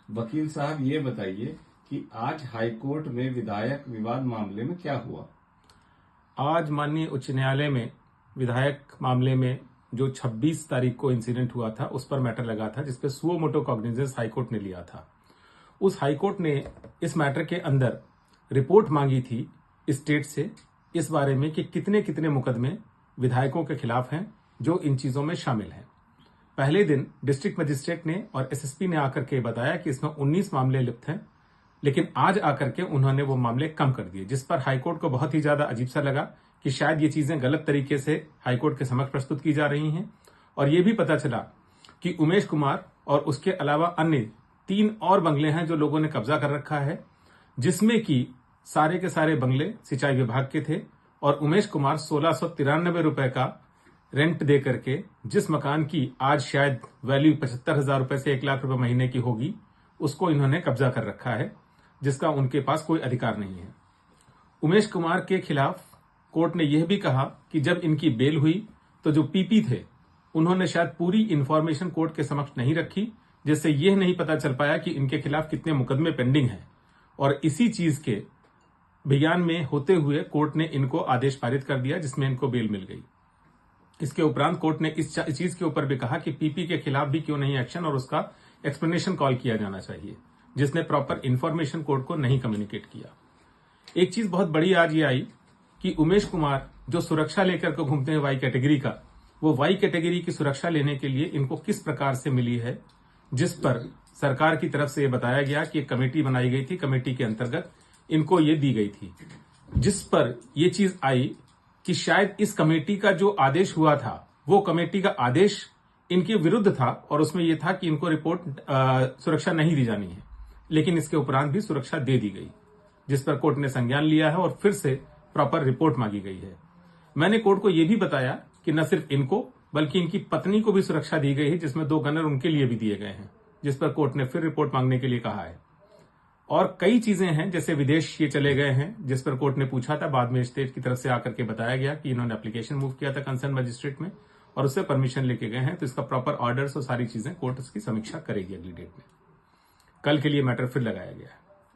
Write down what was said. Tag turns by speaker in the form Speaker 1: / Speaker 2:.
Speaker 1: वकील साहब ये बताइए कि आज हाईकोर्ट में विधायक विवाद मामले में क्या हुआ।
Speaker 2: आज माननीय उच्च न्यायालय में विधायक मामले में जो 26 तारीख को इंसिडेंट हुआ था उस पर मैटर लगा था, जिसपे सुओ मोटो कॉग्निजेंस हाईकोर्ट ने लिया था। उस हाईकोर्ट ने इस मैटर के अंदर रिपोर्ट मांगी थी स्टेट से इस बारे में कि कितने कितने मुकदमे विधायकों के खिलाफ हैं जो इन चीजों में शामिल हैं। पहले दिन डिस्ट्रिक्ट मजिस्ट्रेट ने और एसएसपी ने आकर के बताया कि इसमें 19 मामले लिप्त हैं, लेकिन आज आकर के उन्होंने वो मामले कम कर दिए, जिस पर हाईकोर्ट को बहुत ही ज्यादा अजीब सा लगा कि शायद ये चीजें गलत तरीके से हाईकोर्ट के समक्ष प्रस्तुत की जा रही हैं। और ये भी पता चला कि उमेश कुमार और उसके अलावा अन्य 3 और बंगले हैं जो लोगों ने कब्जा कर रखा है, जिसमें कि सारे के सारे बंगले सिंचाई विभाग के थे और उमेश कुमार 1693 रुपए का रेंट दे करके जिस मकान की आज शायद वैल्यू 75,000 रुपए से 1 लाख रुपए महीने की होगी, उसको इन्होंने कब्जा कर रखा है, जिसका उनके पास कोई अधिकार नहीं है। उमेश कुमार के खिलाफ कोर्ट ने यह भी कहा कि जब इनकी बेल हुई तो जो पीपी थे उन्होंने शायद पूरी इंफॉर्मेशन कोर्ट के समक्ष नहीं रखी, जिससे यह नहीं पता चल पाया कि इनके खिलाफ कितने मुकदमे पेंडिंग हैं। और इसी चीज के बयान में होते हुए कोर्ट ने इनको आदेश पारित कर दिया, जिसमें इनको बेल मिल गई। इसके उपरांत कोर्ट ने इस चीज के ऊपर भी कहा कि पीपी के खिलाफ भी क्यों नहीं एक्शन और उसका एक्सप्लेनेशन कॉल किया जाना चाहिए, जिसने प्रॉपर इंफॉर्मेशन कोर्ट को नहीं कम्युनिकेट किया। एक चीज बहुत बड़ी आज ये आई कि उमेश कुमार जो सुरक्षा लेकर के घूमते हैं वाई कैटेगरी का, वो वाई कैटेगरी की सुरक्षा लेने के लिए इनको किस प्रकार से मिली है, जिस पर सरकार की तरफ से ये बताया गया कि एक कमेटी बनाई गई थी, कमेटी के अंतर्गत इनको ये दी गई थी, जिस पर यह चीज आई कि शायद इस कमेटी का जो आदेश हुआ था वो कमेटी का आदेश इनके विरुद्ध था और उसमें यह था कि इनको रिपोर्ट सुरक्षा नहीं दी जानी है, लेकिन इसके उपरांत भी सुरक्षा दे दी गई, जिस पर कोर्ट ने संज्ञान लिया है और फिर से प्रॉपर रिपोर्ट मांगी गई है। मैंने कोर्ट को यह भी बताया कि न सिर्फ इनको बल्कि इनकी पत्नी को भी सुरक्षा दी गई है, जिसमें 2 गनर उनके लिए भी दिए गए हैं, जिस पर कोर्ट ने फिर रिपोर्ट मांगने के लिए कहा है। और कई चीजें हैं, जैसे विदेश ये चले गए हैं, जिस पर कोर्ट ने पूछा था, बाद में स्टेट की तरफ से आकर के बताया गया कि इन्होंने एप्लीकेशन मूव किया था कंसर्न मजिस्ट्रेट में और उससे परमिशन लेके गए हैं, तो इसका प्रॉपर ऑर्डर्स और सारी चीजें कोर्ट उसकी समीक्षा करेगी अगली डेट में। कल के लिए मैटर फिर लगाया गया है।